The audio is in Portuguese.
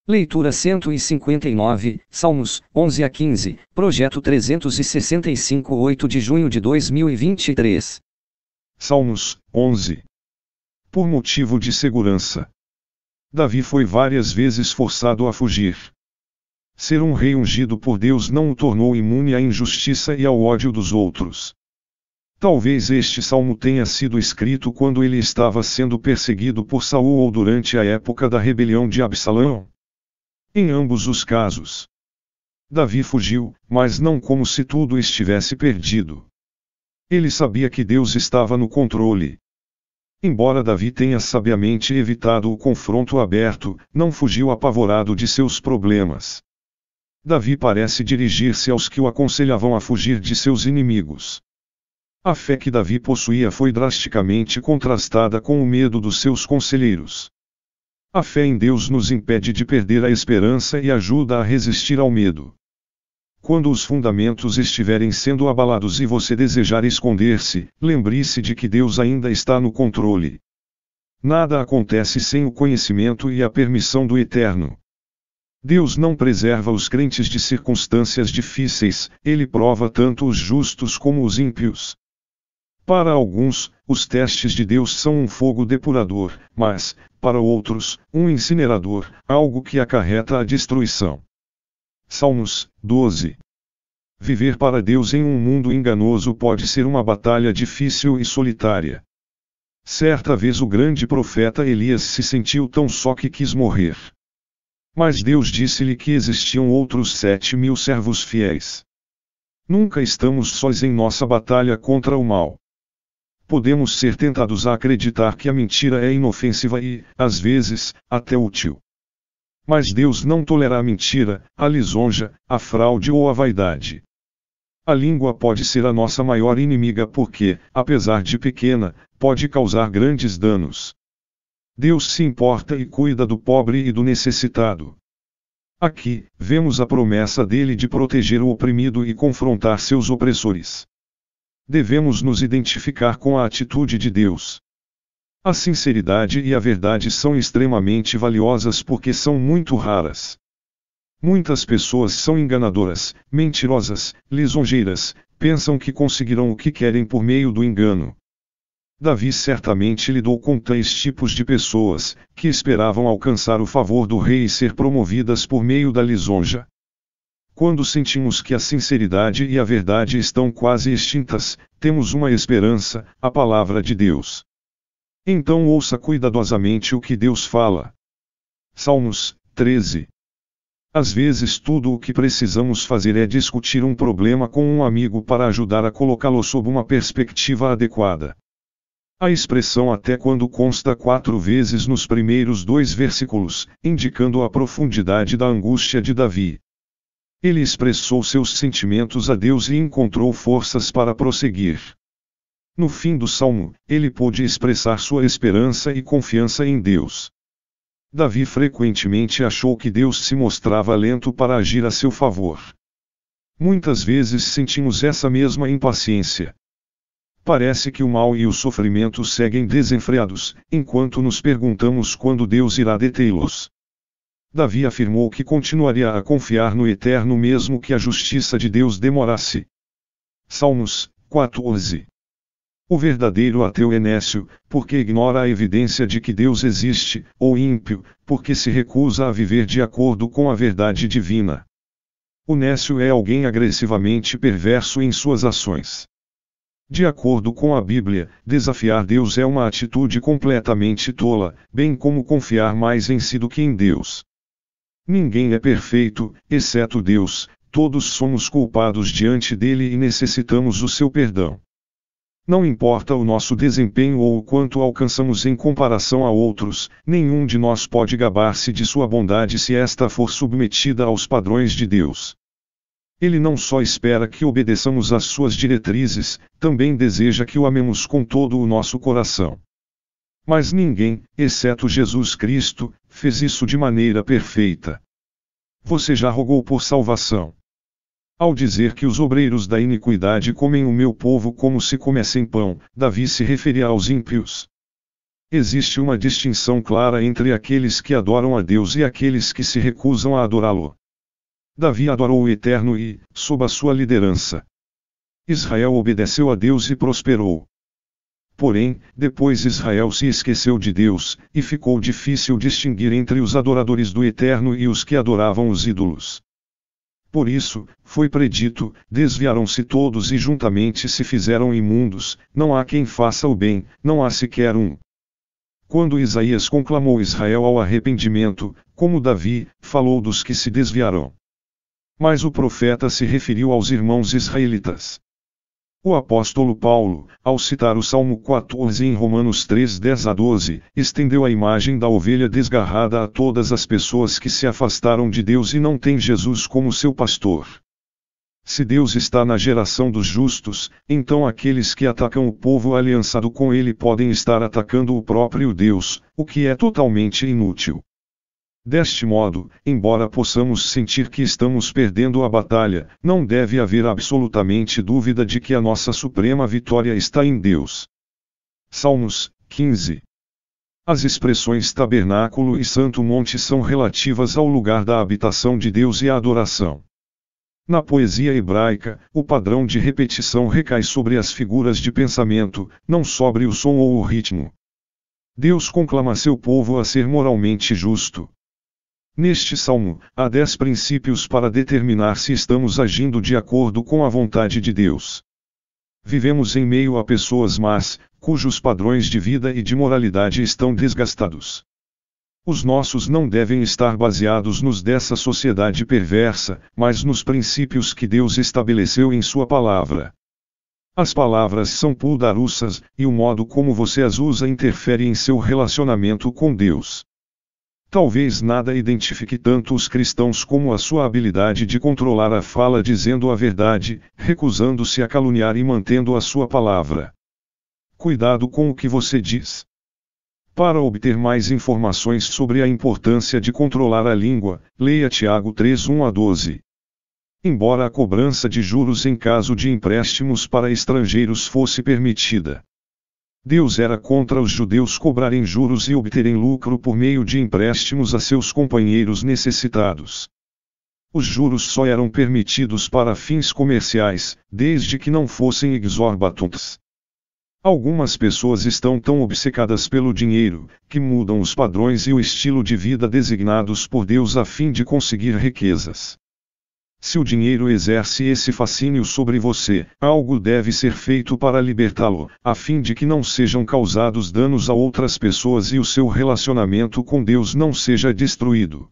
Leitura 159, Salmos, 11 a 15, Projeto 365, 8 de junho de 2023. Salmos, 11. Por motivo de segurança. Davi foi várias vezes forçado a fugir. Ser um rei ungido por Deus não o tornou imune à injustiça e ao ódio dos outros. Talvez este salmo tenha sido escrito quando ele estava sendo perseguido por Saul ou durante a época da rebelião de Absalão. Em ambos os casos, Davi fugiu, mas não como se tudo estivesse perdido. Ele sabia que Deus estava no controle. Embora Davi tenha sabiamente evitado o confronto aberto, não fugiu apavorado de seus problemas. Davi parece dirigir-se aos que o aconselhavam a fugir de seus inimigos. A fé que Davi possuía foi drasticamente contrastada com o medo dos seus conselheiros. A fé em Deus nos impede de perder a esperança e ajuda a resistir ao medo. Quando os fundamentos estiverem sendo abalados e você desejar esconder-se, lembre-se de que Deus ainda está no controle. Nada acontece sem o conhecimento e a permissão do Eterno. Deus não preserva os crentes de circunstâncias difíceis, ele prova tanto os justos como os ímpios. Para alguns, os testes de Deus são um fogo depurador, mas, para outros, um incinerador, algo que acarreta a destruição. Salmos, 12. Viver para Deus em um mundo enganoso pode ser uma batalha difícil e solitária. Certa vez o grande profeta Elias se sentiu tão só que quis morrer. Mas Deus disse-lhe que existiam outros 7.000 servos fiéis. Nunca estamos sós em nossa batalha contra o mal. Podemos ser tentados a acreditar que a mentira é inofensiva e, às vezes, até útil. Mas Deus não tolera a mentira, a lisonja, a fraude ou a vaidade. A língua pode ser a nossa maior inimiga porque, apesar de pequena, pode causar grandes danos. Deus se importa e cuida do pobre e do necessitado. Aqui, vemos a promessa dele de proteger o oprimido e confrontar seus opressores. Devemos nos identificar com a atitude de Deus. A sinceridade e a verdade são extremamente valiosas porque são muito raras. Muitas pessoas são enganadoras, mentirosas, lisonjeiras, pensam que conseguirão o que querem por meio do engano. Davi certamente lidou com três tipos de pessoas, que esperavam alcançar o favor do rei e ser promovidas por meio da lisonja. Quando sentimos que a sinceridade e a verdade estão quase extintas, temos uma esperança, a palavra de Deus. Então ouça cuidadosamente o que Deus fala. Salmos, 13. Às vezes tudo o que precisamos fazer é discutir um problema com um amigo para ajudar a colocá-lo sob uma perspectiva adequada. A expressão até quando consta 4 vezes nos primeiros 2 versículos, indicando a profundidade da angústia de Davi. Ele expressou seus sentimentos a Deus e encontrou forças para prosseguir. No fim do salmo, ele pôde expressar sua esperança e confiança em Deus. Davi frequentemente achou que Deus se mostrava lento para agir a seu favor. Muitas vezes sentimos essa mesma impaciência. Parece que o mal e o sofrimento seguem desenfreados, enquanto nos perguntamos quando Deus irá detê-los. Davi afirmou que continuaria a confiar no Eterno mesmo que a justiça de Deus demorasse. Salmos, 14. O verdadeiro ateu é nécio, porque ignora a evidência de que Deus existe, ou ímpio, porque se recusa a viver de acordo com a verdade divina. O nécio é alguém agressivamente perverso em suas ações. De acordo com a Bíblia, desafiar Deus é uma atitude completamente tola, bem como confiar mais em si do que em Deus. Ninguém é perfeito, exceto Deus, todos somos culpados diante dele e necessitamos o seu perdão. Não importa o nosso desempenho ou o quanto alcançamos em comparação a outros, nenhum de nós pode gabar-se de sua bondade se esta for submetida aos padrões de Deus. Ele não só espera que obedeçamos às suas diretrizes, também deseja que o amemos com todo o nosso coração. Mas ninguém, exceto Jesus Cristo, fez isso de maneira perfeita. Você já rogou por salvação? Ao dizer que os obreiros da iniquidade comem o meu povo como se comessem pão, Davi se referia aos ímpios. Existe uma distinção clara entre aqueles que adoram a Deus e aqueles que se recusam a adorá-lo. Davi adorou o Eterno e, sob a sua liderança, Israel obedeceu a Deus e prosperou. Porém, depois Israel se esqueceu de Deus, e ficou difícil distinguir entre os adoradores do Eterno e os que adoravam os ídolos. Por isso, foi predito, desviaram-se todos e juntamente se fizeram imundos, não há quem faça o bem, não há sequer um. Quando Isaías conclamou Israel ao arrependimento, como Davi, falou dos que se desviaram. Mas o profeta se referiu aos irmãos israelitas. O apóstolo Paulo, ao citar o Salmo 14 em Romanos 3, 10-12, estendeu a imagem da ovelha desgarrada a todas as pessoas que se afastaram de Deus e não têm Jesus como seu pastor. Se Deus está na geração dos justos, então aqueles que atacam o povo aliançado com ele podem estar atacando o próprio Deus, o que é totalmente inútil. Deste modo, embora possamos sentir que estamos perdendo a batalha, não deve haver absolutamente dúvida de que a nossa suprema vitória está em Deus. Salmos 15. As expressões tabernáculo e santo monte são relativas ao lugar da habitação de Deus e à adoração. Na poesia hebraica, o padrão de repetição recai sobre as figuras de pensamento, não sobre o som ou o ritmo. Deus conclama seu povo a ser moralmente justo. Neste salmo, há 10 princípios para determinar se estamos agindo de acordo com a vontade de Deus. Vivemos em meio a pessoas más, cujos padrões de vida e de moralidade estão desgastados. Os nossos não devem estar baseados nos dessa sociedade perversa, mas nos princípios que Deus estabeleceu em sua palavra. As palavras são puldarussas, e o modo como você as usa interfere em seu relacionamento com Deus. Talvez nada identifique tanto os cristãos como a sua habilidade de controlar a fala dizendo a verdade, recusando-se a caluniar e mantendo a sua palavra. Cuidado com o que você diz. Para obter mais informações sobre a importância de controlar a língua, leia Tiago 3, 1-12. Embora a cobrança de juros em caso de empréstimos para estrangeiros fosse permitida, Deus era contra os judeus cobrarem juros e obterem lucro por meio de empréstimos a seus companheiros necessitados. Os juros só eram permitidos para fins comerciais, desde que não fossem exorbitantes. Algumas pessoas estão tão obcecadas pelo dinheiro, que mudam os padrões e o estilo de vida designados por Deus a fim de conseguir riquezas. Se o dinheiro exerce esse fascínio sobre você, algo deve ser feito para libertá-lo, a fim de que não sejam causados danos a outras pessoas e o seu relacionamento com Deus não seja destruído.